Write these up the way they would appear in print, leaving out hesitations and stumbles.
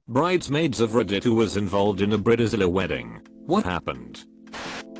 Bridesmaids of Reddit who was involved in a bridezilla wedding. What happened?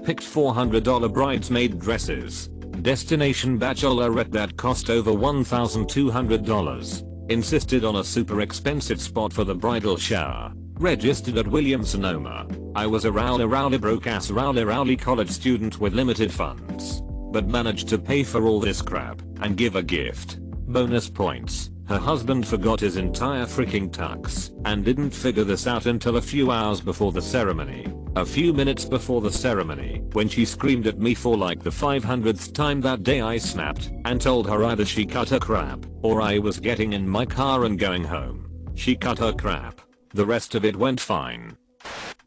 Picked $400 bridesmaid dresses. Destination bachelorette that cost over $1,200. Insisted on a super expensive spot for the bridal shower. Registered at Williams-Sonoma. I was a rowdy broke ass rowdy college student with limited funds. But managed to pay for all this crap and give a gift. Bonus points. Her husband forgot his entire freaking tux and didn't figure this out until a few hours before the ceremony. A few minutes before the ceremony, when she screamed at me for like the 500th time that day, I snapped and told her either she cut her crap or I was getting in my car and going home. She cut her crap. The rest of it went fine.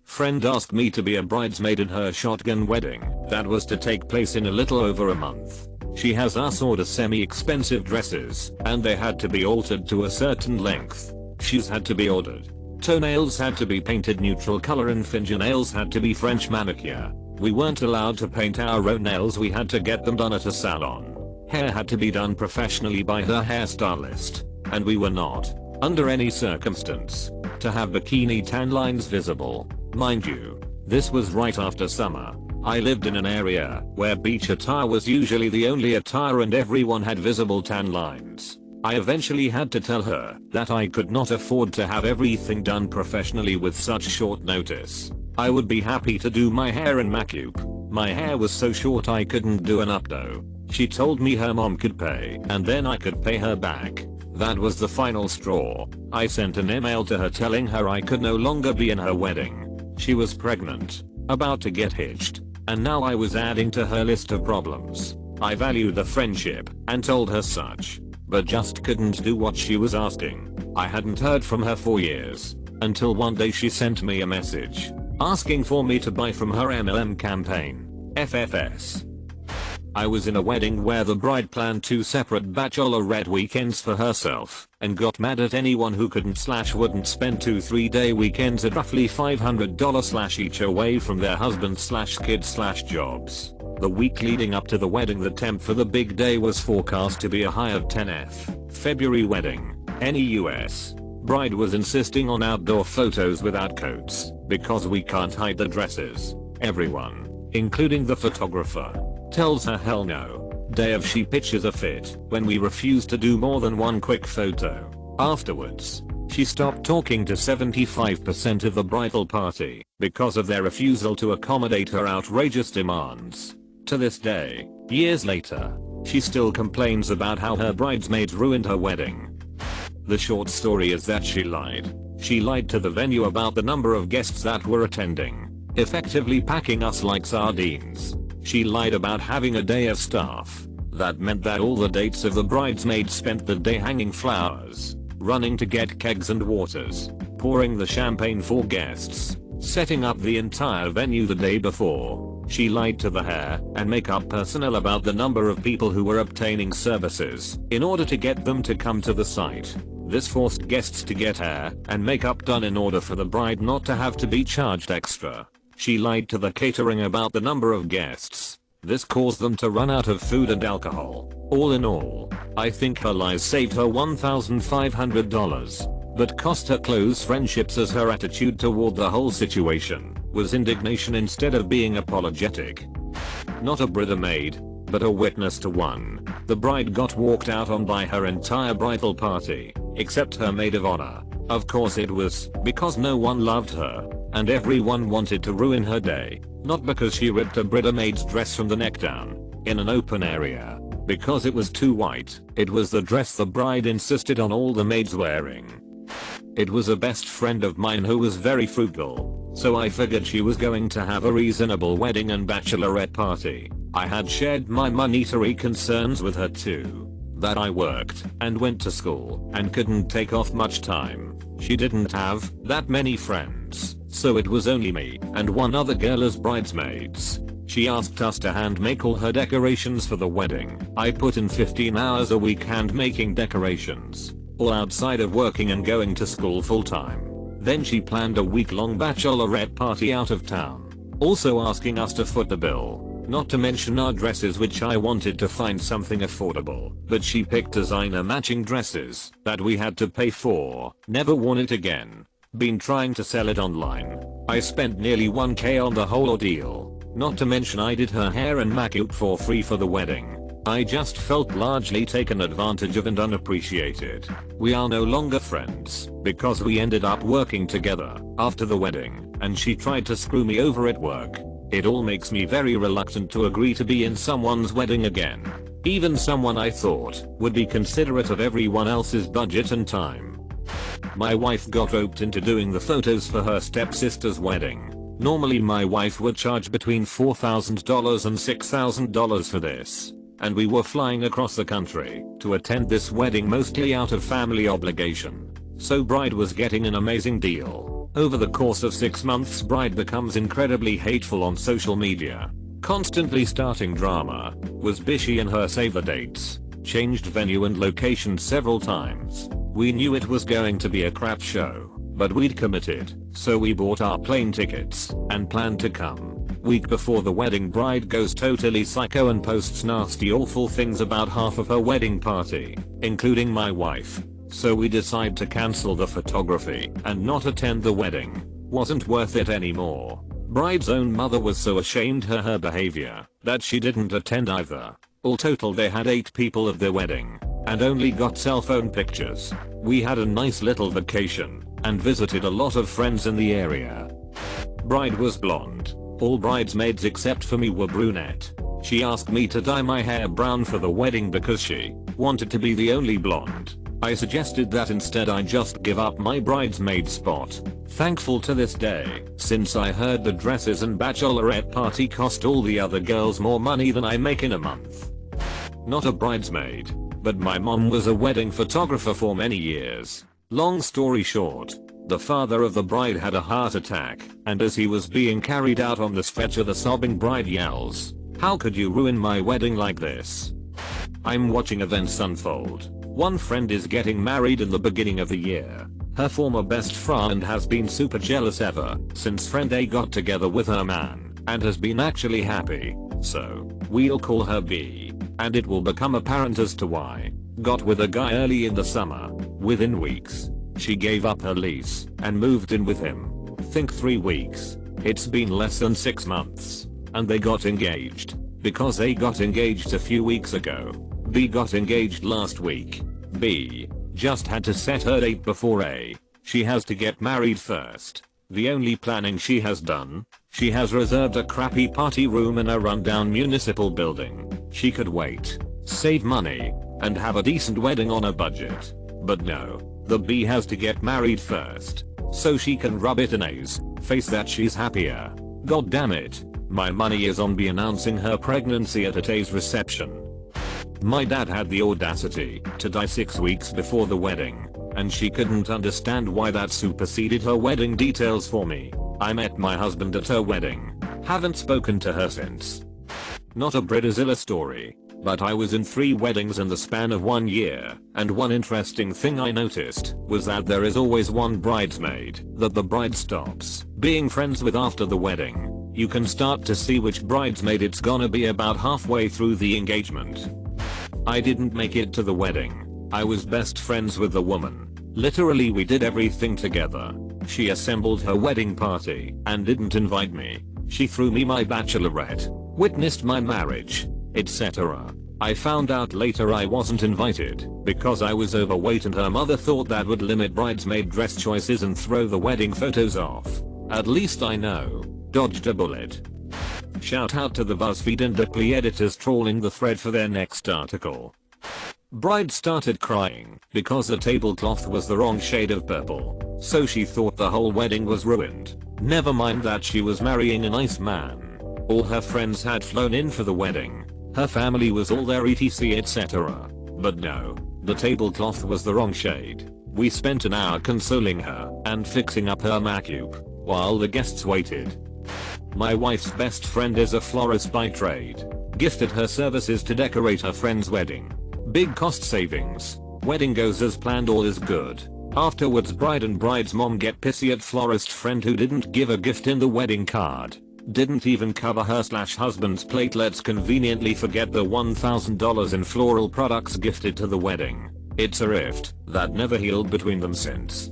Friend asked me to be a bridesmaid in her shotgun wedding that was to take place in a little over a month. She has us order semi-expensive dresses and they had to be altered to a certain length. Shoes had to be ordered. Toenails had to be painted neutral color and fingernails had to be French manicure. We weren't allowed to paint our own nails, we had to get them done at a salon. Hair had to be done professionally by her hairstylist. And we were not, under any circumstance, to have bikini tan lines visible. Mind you, this was right after summer. I lived in an area where beach attire was usually the only attire and everyone had visible tan lines. I eventually had to tell her that I could not afford to have everything done professionally with such short notice. I would be happy to do my hair in Macup. My hair was so short I couldn't do an updo. She told me her mom could pay and then I could pay her back. That was the final straw. I sent an email to her telling her I could no longer be in her wedding. She was pregnant, about to get hitched, and now I was adding to her list of problems. I valued the friendship and told her such, but just couldn't do what she was asking. I hadn't heard from her for years, until one day she sent me a message asking for me to buy from her MLM campaign, FFS. I was in a wedding where the bride planned 2 separate bachelorette weekends for herself and got mad at anyone who couldn't/wouldn't spend 2 3-day weekends at roughly $500 each away from their husbands/kids/jobs. The week leading up to the wedding, the temp for the big day was forecast to be a high of 10 February wedding, any US. Bride was insisting on outdoor photos without coats because we can't hide the dresses. Everyone, including the photographer, tells her hell no. Day of, she pitches a fit when we refuse to do more than one quick photo. Afterwards, she stopped talking to 75% of the bridal party because of their refusal to accommodate her outrageous demands. To this day, years later, she still complains about how her bridesmaids ruined her wedding. The short story is that she lied. She lied to the venue about the number of guests that were attending, effectively packing us like sardines. She lied about having a day of staff. That meant that all the dates of the bridesmaids spent the day hanging flowers, running to get kegs and waters, pouring the champagne for guests, setting up the entire venue the day before. She lied to the hair and makeup personnel about the number of people who were obtaining services in order to get them to come to the site. This forced guests to get hair and makeup done in order for the bride not to have to be charged extra. She lied to the catering about the number of guests. This caused them to run out of food and alcohol. All in all, I think her lies saved her $1,500, but cost her close friendships, as her attitude toward the whole situation was indignation instead of being apologetic. Not a bridesmaid, but a witness to one. The bride got walked out on by her entire bridal party, except her maid of honor. Of course it was because no one loved her, and everyone wanted to ruin her day. Not because she ripped a bridesmaid's dress from the neck down, in an open area, because it was too white. It was the dress the bride insisted on all the maids wearing. It was a best friend of mine who was very frugal, so I figured she was going to have a reasonable wedding and bachelorette party. I had shared my monetary concerns with her too. That I worked and went to school and couldn't take off much time. She didn't have that many friends, so it was only me and one other girl as bridesmaids. She asked us to hand make all her decorations for the wedding. I put in 15 hours a week hand making decorations, all outside of working and going to school full time. Then she planned a week-long bachelorette party out of town, also asking us to foot the bill. Not to mention our dresses, which I wanted to find something affordable, but she picked designer matching dresses that we had to pay for, never worn it again. Been trying to sell it online. I spent nearly 1k on the whole ordeal. Not to mention I did her hair and makeup for free for the wedding. I just felt largely taken advantage of and unappreciated. We are no longer friends because we ended up working together after the wedding and she tried to screw me over at work. It all makes me very reluctant to agree to be in someone's wedding again. Even someone I thought would be considerate of everyone else's budget and time. My wife got roped into doing the photos for her stepsister's wedding. Normally my wife would charge between $4,000 and $6,000 for this. And we were flying across the country to attend this wedding mostly out of family obligation. So bride was getting an amazing deal. Over the course of 6 months bride becomes incredibly hateful on social media. Constantly starting drama. Was bishy in her save the dates. Changed venue and location several times. We knew it was going to be a crap show. But we'd committed. So we bought our plane tickets and planned to come. Week before the wedding bride goes totally psycho and posts nasty awful things about half of her wedding party, including my wife. So we decide to cancel the photography and not attend the wedding. Wasn't worth it anymore. Bride's own mother was so ashamed of her behavior that she didn't attend either. All total they had 8 people at their wedding and only got cell phone pictures. We had a nice little vacation and visited a lot of friends in the area. Bride was blonde. All bridesmaids except for me were brunette. She asked me to dye my hair brown for the wedding because she wanted to be the only blonde. I suggested that instead I just give up my bridesmaid spot. Thankful to this day, since I heard the dresses and bachelorette party cost all the other girls more money than I make in a month. Not a bridesmaid, but my mom was a wedding photographer for many years. Long story short, the father of the bride had a heart attack, and as he was being carried out on the stretcher the sobbing bride yells, "How could you ruin my wedding like this?" I'm watching events unfold. One friend is getting married in the beginning of the year. Her former best friend has been super jealous ever since friend A got together with her man and has been actually happy. So, we'll call her B, and it will become apparent as to why. Got with a guy early in the summer. Within weeks, she gave up her lease and moved in with him. Think 3 weeks. It's been less than 6 months. And they got engaged. Because A got engaged a few weeks ago. B got engaged last week. B just had to set her date before A. She has to get married first. The only planning she has done, she has reserved a crappy party room in a rundown municipal building. She could wait, save money, and have a decent wedding on a budget. But no. The B has to get married first. So she can rub it in A's face that she's happier. God damn it. My money is on B announcing her pregnancy at A's reception. My dad had the audacity to die 6 weeks before the wedding. And she couldn't understand why that superseded her wedding details for me. I met my husband at her wedding. Haven't spoken to her since. Not a bridezilla story. But I was in 3 weddings in the span of 1 year, and one interesting thing I noticed was that there is always one bridesmaid that the bride stops being friends with after the wedding. You can start to see which bridesmaid it's gonna be about halfway through the engagement. I didn't make it to the wedding. I was best friends with the woman. Literally we did everything together. She assembled her wedding party and didn't invite me. She threw me my bachelorette, witnessed my marriage, etc. I found out later I wasn't invited because I was overweight and her mother thought that would limit bridesmaid dress choices and throw the wedding photos off. At least I know. Dodged a bullet. Shout out to the BuzzFeed and Ripley editors trawling the thread for their next article. Bride started crying because the tablecloth was the wrong shade of purple, so she thought the whole wedding was ruined. Never mind that she was marrying a nice man. All her friends had flown in for the wedding. Her family was all there etc etc. But no, the tablecloth was the wrong shade. We spent an hour consoling her and fixing up her makeup while the guests waited. My wife's best friend is a florist by trade. Gifted her services to decorate her friend's wedding. Big cost savings. Wedding goes as planned, all is good. Afterwards bride and bride's mom get pissy at florist friend who didn't give a gift in the wedding card. Didn't even cover her/husband's plate. Let's conveniently forget the $1,000 in floral products gifted to the wedding. It's a rift that never healed between them since.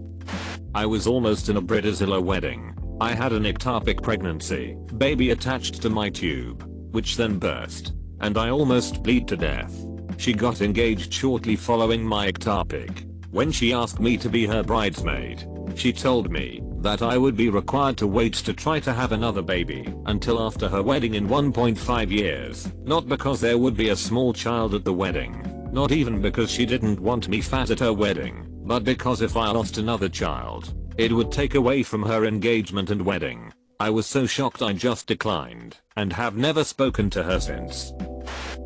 I was almost in a bridezilla wedding. I had an ectopic pregnancy, baby attached to my tube, which then burst, and I almost bled to death. She got engaged shortly following my ectopic. When she asked me to be her bridesmaid, she told me that I would be required to wait to try to have another baby until after her wedding in 1.5 years, not because there would be a small child at the wedding, not even because she didn't want me fat at her wedding, but because if I lost another child, it would take away from her engagement and wedding. I was so shocked I just declined, and have never spoken to her since.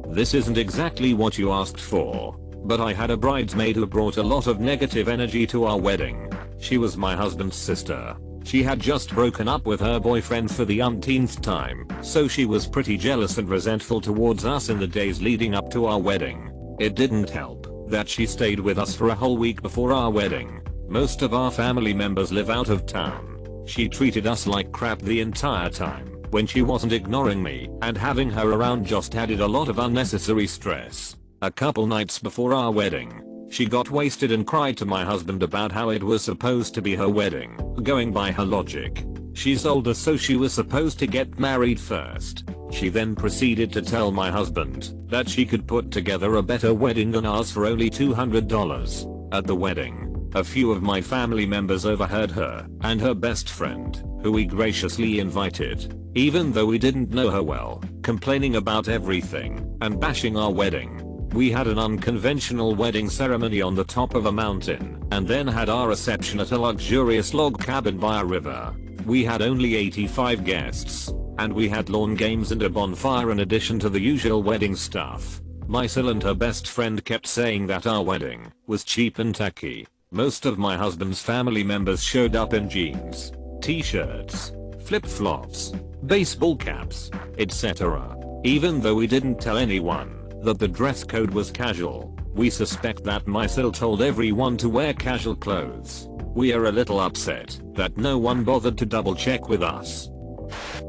This isn't exactly what you asked for, but I had a bridesmaid who brought a lot of negative energy to our wedding. She was my husband's sister. She had just broken up with her boyfriend for the umpteenth time, so she was pretty jealous and resentful towards us in the days leading up to our wedding. It didn't help that she stayed with us for a whole week before our wedding. Most of our family members live out of town. She treated us like crap the entire time. When she wasn't ignoring me, and having her around just added a lot of unnecessary stress. A couple nights before our wedding, she got wasted and cried to my husband about how it was supposed to be her wedding. Going by her logic, she's older, so she was supposed to get married first. She then proceeded to tell my husband that she could put together a better wedding than ours for only $200. At the wedding, a few of my family members overheard her and her best friend, who we graciously invited, even though we didn't know her well, complaining about everything and bashing our wedding. We had an unconventional wedding ceremony on the top of a mountain, and then had our reception at a luxurious log cabin by a river. We had only 85 guests, and we had lawn games and a bonfire in addition to the usual wedding stuff. Mysil and her best friend kept saying that our wedding was cheap and tacky. Most of my husband's family members showed up in jeans, t-shirts, flip-flops, baseball caps, etc. Even though we didn't tell anyone that the dress code was casual, we suspect that Mysil told everyone to wear casual clothes. We are a little upset that no one bothered to double check with us.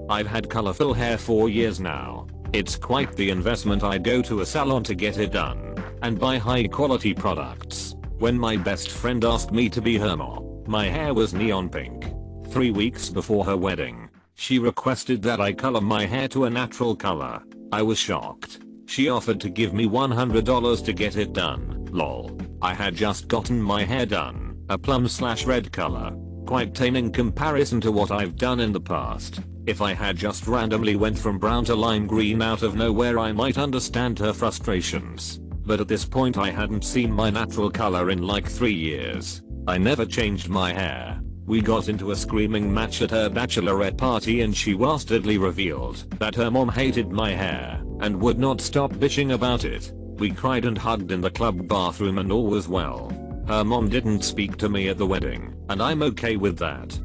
I've had colorful hair for years now. It's quite the investment. I go to a salon to get it done and buy high quality products. When my best friend asked me to be her mom, my hair was neon pink. 3 weeks before her wedding, she requested that I color my hair to a natural color. I was shocked. She offered to give me $100 to get it done. Lol. I had just gotten my hair done, a plum/red color. Quite tame in comparison to what I've done in the past. If I had just randomly went from brown to lime green out of nowhere, I might understand her frustrations. But at this point I hadn't seen my natural color in like 3 years. I never changed my hair. We got into a screaming match at her bachelorette party, and she dastardly revealed that her mom hated my hair and would not stop bitching about it. We cried and hugged in the club bathroom and all was well. Her mom didn't speak to me at the wedding, and I'm okay with that.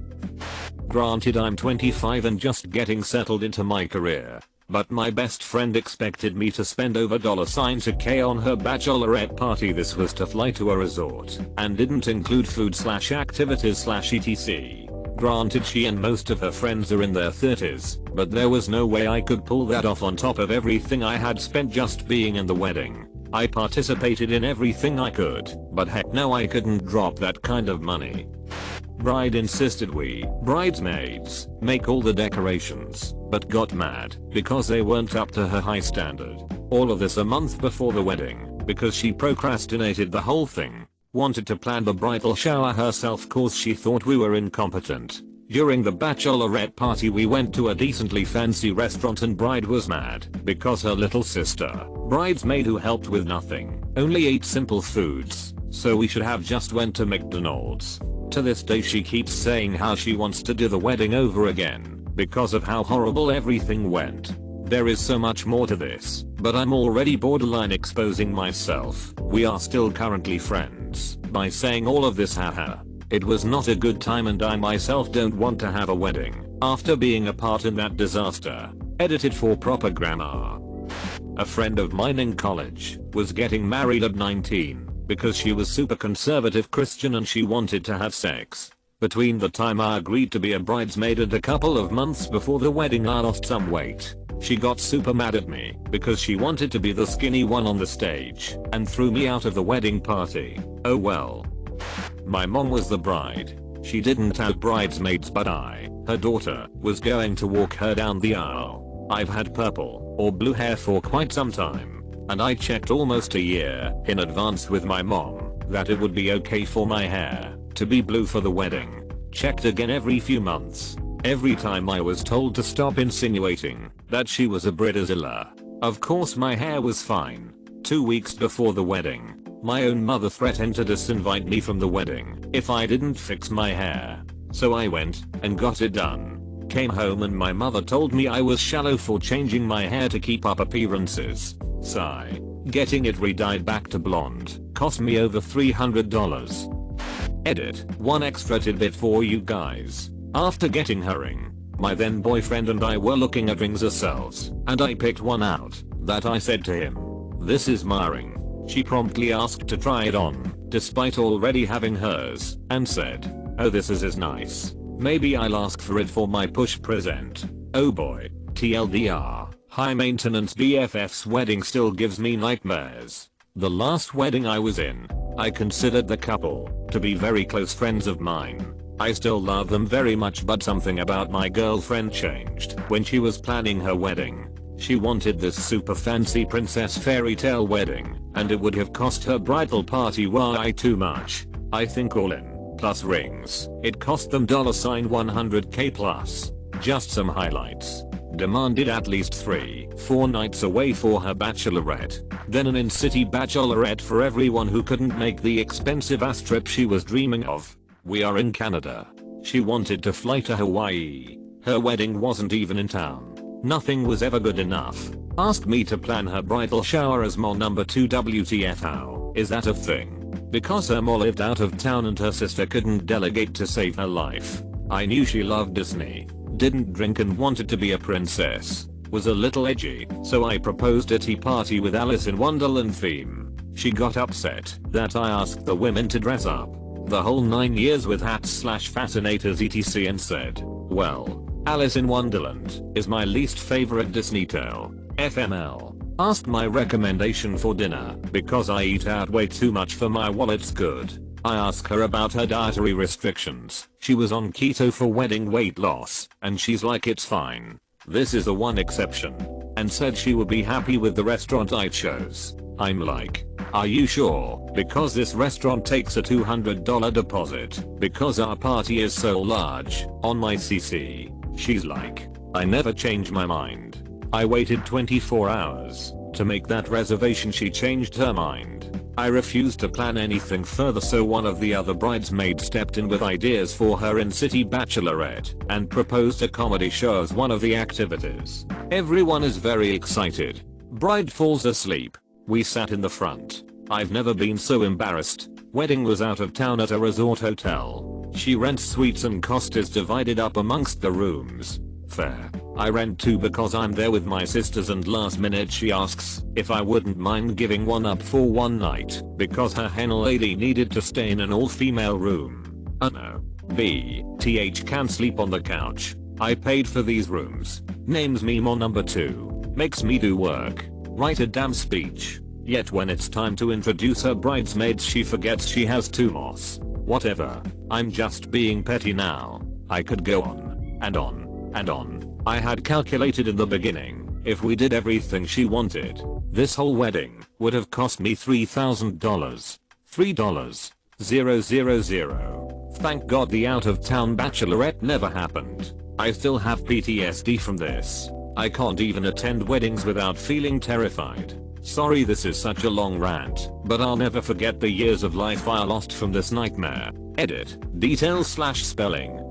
Granted, I'm 25 and just getting settled into my career, but my best friend expected me to spend over $1,000 on her bachelorette party. This was to fly to a resort and didn't include food/activities/etc. Granted, she and most of her friends are in their 30s, but there was no way I could pull that off on top of everything I had spent just being in the wedding. I participated in everything I could, but heck no, I couldn't drop that kind of money. Bride insisted we, bridesmaids, make all the decorations, but got mad because they weren't up to her high standard. All of this a month before the wedding, because she procrastinated the whole thing. Wanted to plan the bridal shower herself cause she thought we were incompetent. During the bachelorette party we went to a decently fancy restaurant and bride was mad because her little sister, bridesmaid who helped with nothing, only ate simple foods, so we should have just went to McDonald's. To this day she keeps saying how she wants to do the wedding over again because of how horrible everything went. There is so much more to this, but I'm already borderline exposing myself. We are still currently friends by saying all of this. Haha. It was not a good time and I myself don't want to have a wedding after being a part in that disaster. Edited for proper grammar. A friend of mine in college was getting married at 19 because she was super conservative Christian and she wanted to have sex. Between the time I agreed to be a bridesmaid and a couple of months before the wedding I lost some weight. She got super mad at me because she wanted to be the skinny one on the stage and threw me out of the wedding party. Oh well. My mom was the bride. She didn't have bridesmaids, but I, her daughter, was going to walk her down the aisle. I've had purple or blue hair for quite some time, and I checked almost a year in advance with my mom that it would be okay for my hair to be blue for the wedding. Checked again every few months. Every time I was told to stop insinuating that she was a bridezilla. Of course my hair was fine. 2 weeks before the wedding, my own mother threatened to disinvite me from the wedding if I didn't fix my hair. So I went and got it done. Came home and my mother told me I was shallow for changing my hair to keep up appearances. Sigh. Getting it re-dyed back to blonde cost me over $300. Edit. One extra tidbit for you guys. After getting her ring, my then boyfriend and I were looking at rings ourselves, and I picked one out that I said to him, "This is my ring." She promptly asked to try it on, despite already having hers, and said, "Oh, this is nice. Maybe I'll ask for it for my push present." Oh boy. TLDR. High maintenance BFF's wedding still gives me nightmares. The last wedding I was in, I considered the couple to be very close friends of mine. I still love them very much, but something about my girlfriend changed when she was planning her wedding. She wanted this super fancy princess fairy tale wedding, and it would have cost her bridal party way too much. I think all in, plus rings, it cost them $100K plus. Just some highlights. Demanded at least 3-4 nights away for her bachelorette, then an in-city bachelorette for everyone who couldn't make the expensive ass trip she was dreaming of. We are in Canada. She wanted to fly to Hawaii. Her wedding wasn't even in town. Nothing was ever good enough. Asked me to plan her bridal shower as mom number 2. WTF, how is that a thing? Because her mom lived out of town and her sister couldn't delegate to save her life. I knew she loved Disney, didn't drink and wanted to be a princess. Was a little edgy, so I proposed a tea party with Alice in Wonderland theme. She got upset that I asked the women to dress up the whole 9 years with hats/fascinators etc. and said, "Well, Alice in Wonderland is my least favorite Disney tale. FML. Asked my recommendation for dinner because I eat out way too much for my wallet's good. I asked her about her dietary restrictions. She was on keto for wedding weight loss, and she's like, it's fine. This is the one exception. And said she would be happy with the restaurant I chose. I'm like, are you sure? Because this restaurant takes a $200 deposit because our party is so large on my CC. She's like, I never change my mind. I waited 24 hours to make that reservation. She changed her mind. I refused to plan anything further, so one of the other bridesmaids stepped in with ideas for her in-city bachelorette and proposed a comedy show as one of the activities. Everyone is very excited. Bride falls asleep. We sat in the front. I've never been so embarrassed. Wedding was out of town at a resort hotel. She rents suites and cost is divided up amongst the rooms. Fair. I rent 2 because I'm there with my sisters, and last minute she asks if I wouldn't mind giving one up for one night because her hen lady needed to stay in an all-female room. No. BTH can sleep on the couch. I paid for these rooms. Names me mom number 2. Makes me do work. Write a damn speech. Yet when it's time to introduce her bridesmaids she forgets she has 2 moss. Whatever. I'm just being petty now. I could go on and on and on. I had calculated in the beginning, if we did everything she wanted, this whole wedding would have cost me $3,000. $3,000. Thank God the out-of-town bachelorette never happened. I still have PTSD from this. I can't even attend weddings without feeling terrified. Sorry this is such a long rant, but I'll never forget the years of life I lost from this nightmare. Edit. Details/spelling.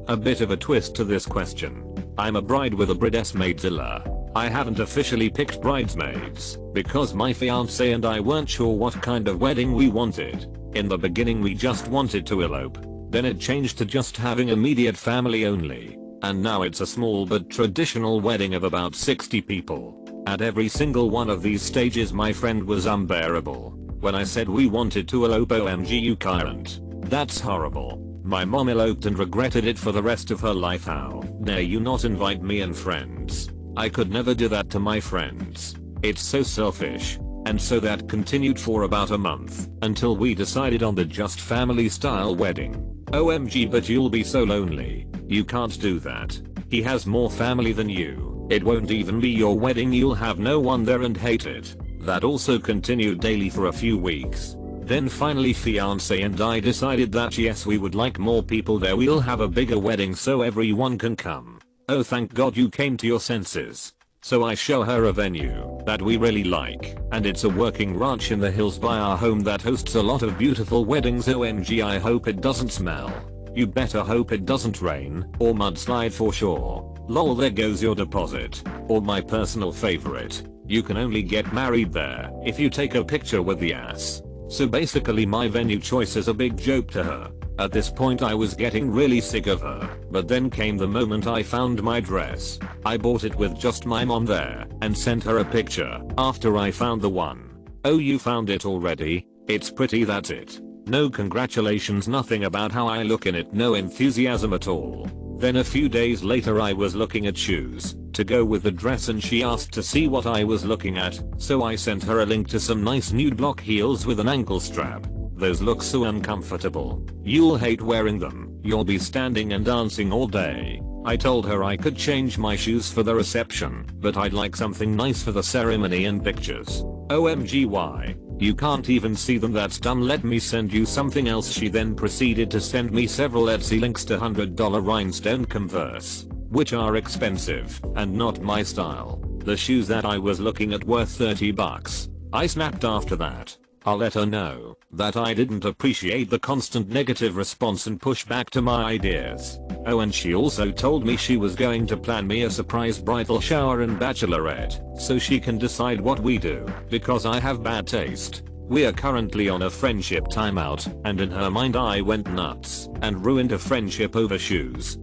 A bit of a twist to this question. I'm a bride with a bridesmaidzilla. I haven't officially picked bridesmaids because my fiance and I weren't sure what kind of wedding we wanted. In the beginning we just wanted to elope. Then it changed to just having immediate family only. And now it's a small but traditional wedding of about 60 people. At every single one of these stages my friend was unbearable. When I said we wanted to elope, OMG you can't. That's horrible. My mom eloped and regretted it for the rest of her life. How dare you not invite me and friends? I could never do that to my friends. It's so selfish. And so that continued for about a month until we decided on the just family style wedding. OMG, but you'll be so lonely. You can't do that. He has more family than you. It won't even be your wedding, you'll have no one there and hate it. That also continued daily for a few weeks. Then finally fiance and I decided that yes, we would like more people there, we'll have a bigger wedding so everyone can come. Oh, thank God you came to your senses. So I show her a venue that we really like, and it's a working ranch in the hills by our home that hosts a lot of beautiful weddings. OMG, I hope it doesn't smell. You better hope it doesn't rain or mudslide for sure. Lol, there goes your deposit. Or my personal favorite, you can only get married there if you take a picture with the ass. So basically my venue choice is a big joke to her. At this point I was getting really sick of her, but then came the moment I found my dress. I bought it with just my mom there and sent her a picture after I found the one. Oh, you found it already? It's pretty, that's it. No congratulations, nothing about how I look in it, no enthusiasm at all. Then a few days later I was looking at shoes to go with the dress and she asked to see what I was looking at, so I sent her a link to some nice nude block heels with an ankle strap. Those look so uncomfortable. You'll hate wearing them. You'll be standing and dancing all day. I told her I could change my shoes for the reception, but I'd like something nice for the ceremony and pictures. OMG, why? You can't even see them, that's dumb, let me send you something else. She then proceeded to send me several Etsy links to $100 rhinestone Converse, which are expensive and not my style. The shoes that I was looking at were $30. I snapped after that. I'll let her know that I didn't appreciate the constant negative response and pushback to my ideas. Oh, and she also told me she was going to plan me a surprise bridal shower and bachelorette so she can decide what we do, because I have bad taste. We are currently on a friendship timeout, and in her mind I went nuts and ruined a friendship over shoes.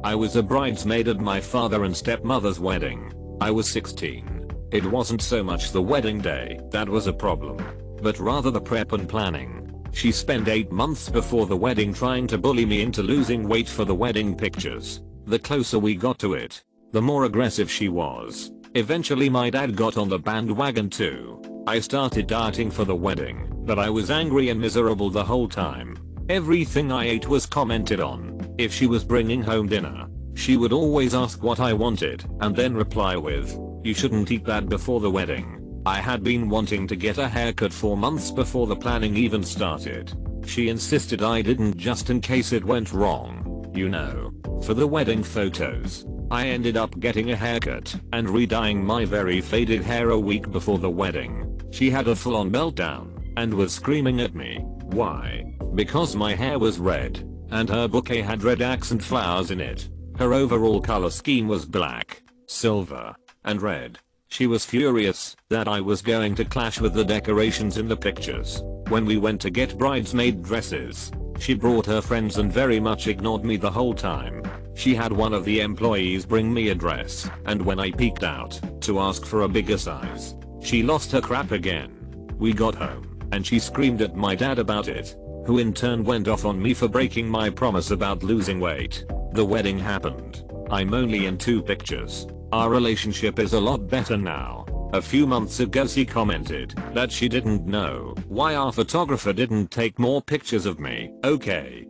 I was a bridesmaid at my father and stepmother's wedding. I was 16. It wasn't so much the wedding day that was a problem, but rather the prep and planning. She spent 8 months before the wedding trying to bully me into losing weight for the wedding pictures. The closer we got to it, the more aggressive she was. Eventually my dad got on the bandwagon too. I started dieting for the wedding, but I was angry and miserable the whole time. Everything I ate was commented on. If she was bringing home dinner, she would always ask what I wanted and then reply with, "You shouldn't eat that before the wedding." I had been wanting to get a haircut 4 months before the planning even started. She insisted I didn't just in case it went wrong, you know. For the wedding photos, I ended up getting a haircut and re-dyeing my very faded hair a week before the wedding. She had a full-on meltdown and was screaming at me. Why? Because my hair was red and her bouquet had red accent flowers in it. Her overall color scheme was black, silver, and red. She was furious that I was going to clash with the decorations in the pictures. When we went to get bridesmaid dresses, she brought her friends and very much ignored me the whole time. She had one of the employees bring me a dress, and when I peeked out to ask for a bigger size, she lost her crap again. We got home, and she screamed at my dad about it, who in turn went off on me for breaking my promise about losing weight. The wedding happened. I'm only in 2 pictures. Our relationship is a lot better now. A few months ago she commented that she didn't know why our photographer didn't take more pictures of me. Okay.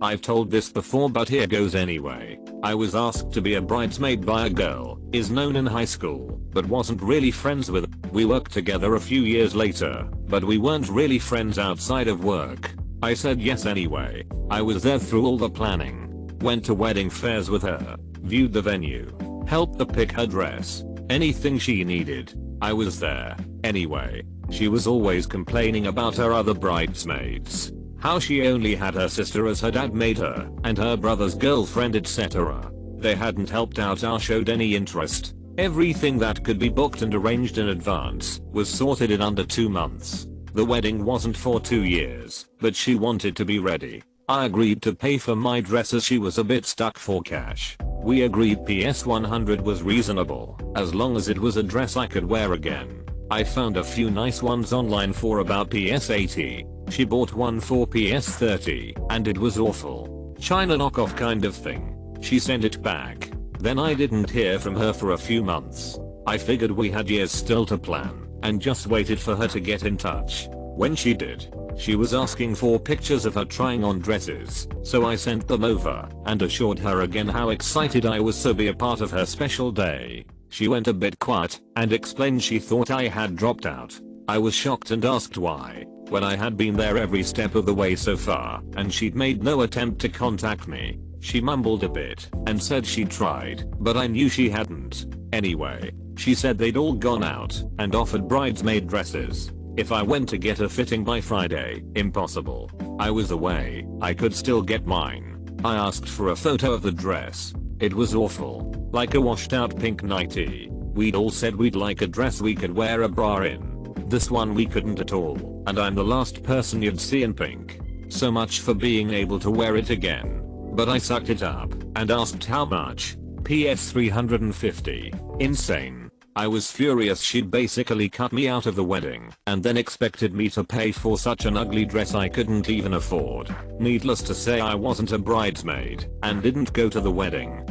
I've told this before but here goes anyway. I was asked to be a bridesmaid by a girl is known in high school but wasn't really friends with her. We worked together a few years later, but we weren't really friends outside of work. I said yes anyway. I was there through all the planning, went to wedding fairs with her, viewed the venue, helped her pick her dress, anything she needed. I was there. Anyway, she was always complaining about her other bridesmaids. How she only had her sister as her dad made her, and her brother's girlfriend, etc. They hadn't helped out or showed any interest. Everything that could be booked and arranged in advance was sorted in under 2 months. The wedding wasn't for 2 years, but she wanted to be ready. I agreed to pay for my dress as she was a bit stuck for cash. We agreed PS 100 was reasonable, as long as it was a dress I could wear again. I found a few nice ones online for about PS 80. She bought one for PS 30, and it was awful. China knockoff kind of thing. She sent it back. Then I didn't hear from her for a few months. I figured we had years still to plan, and just waited for her to get in touch. When she did, She was asking for pictures of her trying on dresses, so I sent them over and assured her again how excited I was to be a part of her special day. She went a bit quiet and explained she thought I had dropped out. I was shocked and asked why, when I had been there every step of the way so far and she'd made no attempt to contact me. She mumbled a bit and said she tried, but I knew she hadn't. Anyway, she said they'd all gone out and offered bridesmaid dresses if I went to get a fitting by Friday. Impossible. I was away. I could still get mine. I asked for a photo of the dress. It was awful. Like a washed out pink nightie. We'd all said we'd like a dress we could wear a bra in. This one we couldn't at all, and I'm the last person you'd see in pink. So much for being able to wear it again. But I sucked it up and asked how much. PS 350. Insane. I was furious she'd basically cut me out of the wedding and then expected me to pay for such an ugly dress I couldn't even afford. Needless to say, I wasn't a bridesmaid and didn't go to the wedding.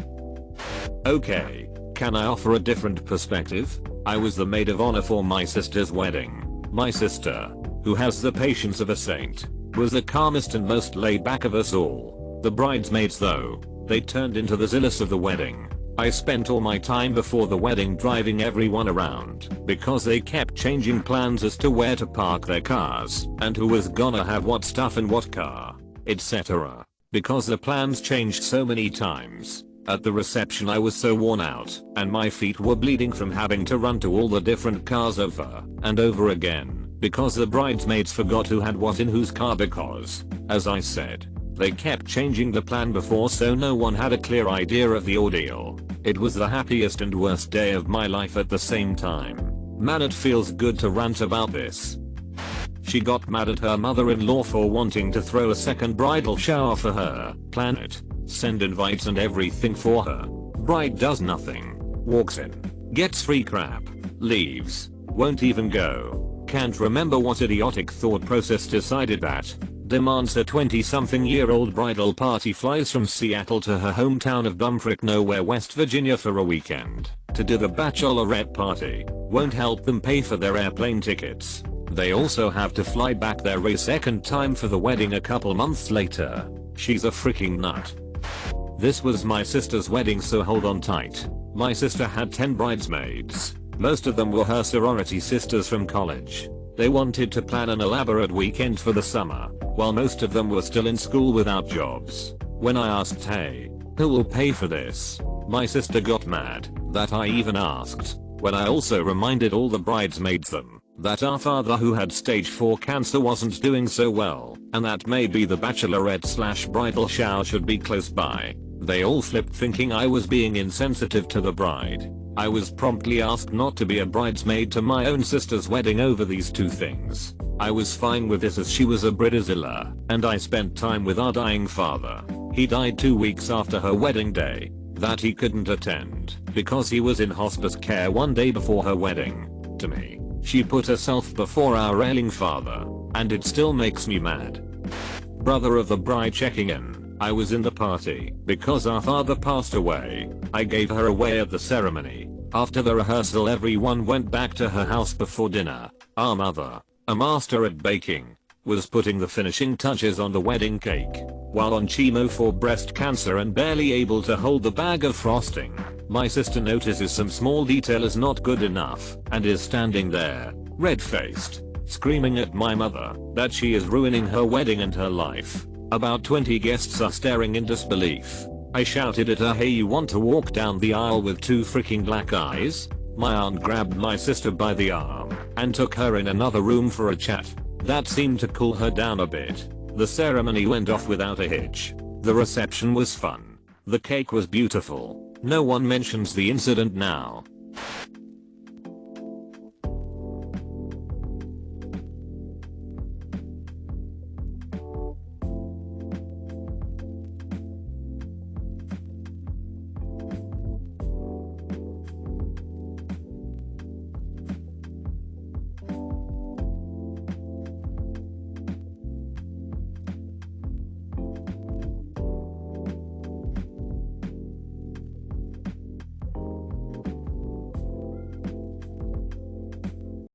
Okay, can I offer a different perspective? I was the maid of honor for my sister's wedding. My sister, who has the patience of a saint, was the calmest and most laid back of us all. The bridesmaids though, they turned into the zillas of the wedding. I spent all my time before the wedding driving everyone around because they kept changing plans as to where to park their cars and who was gonna have what stuff in what car, etc. Because the plans changed so many times. At the reception I was so worn out and my feet were bleeding from having to run to all the different cars over and over again because the bridesmaids forgot who had what in whose car because, as I said, they kept changing the plan before so no one had a clear idea of the ordeal. It was the happiest and worst day of my life at the same time. Man, it feels good to rant about this. She got mad at her mother-in-law for wanting to throw a second bridal shower for her, plan it, send invites and everything for her. Bride does nothing, walks in, gets free crap, leaves, won't even go. Can't remember what idiotic thought process decided that. Demands a 20-something-year-old bridal party, flies from Seattle to her hometown of Bumfrick Nowhere, West Virginia for a weekend to do the bachelorette party. Won't help them pay for their airplane tickets. They also have to fly back there a second time for the wedding a couple months later. She's a freaking nut. This was my sister's wedding, so hold on tight. My sister had 10 bridesmaids. Most of them were her sorority sisters from college. They wanted to plan an elaborate weekend for the summer, while most of them were still in school without jobs. When I asked, hey, who will pay for this? My sister got mad that I even asked, when I also reminded all the bridesmaids that our father, who had stage 4 cancer, wasn't doing so well, and that maybe the bachelorette/bridal shower should be close by. They all flipped, thinking I was being insensitive to the bride. I was promptly asked not to be a bridesmaid to my own sister's wedding over these two things. I was fine with this as she was a bridezilla, and I spent time with our dying father. He died 2 weeks after her wedding day, that he couldn't attend because he was in hospice care one day before her wedding. To me, she put herself before our ailing father, and it still makes me mad. Brother of the bride checking in. I was in the party because our father passed away. I gave her away at the ceremony. After the rehearsal, everyone went back to her house before dinner. Our mother, a master at baking, was putting the finishing touches on the wedding cake. While on chemo for breast cancer and barely able to hold the bag of frosting, my sister notices some small detail is not good enough and is standing there, red-faced, screaming at my mother that she is ruining her wedding and her life. About 20 guests are staring in disbelief. I shouted at her, hey, you want to walk down the aisle with 2 freaking black eyes? My aunt grabbed my sister by the arm and took her in another room for a chat. That seemed to cool her down a bit. The ceremony went off without a hitch. The reception was fun. The cake was beautiful. No one mentions the incident now.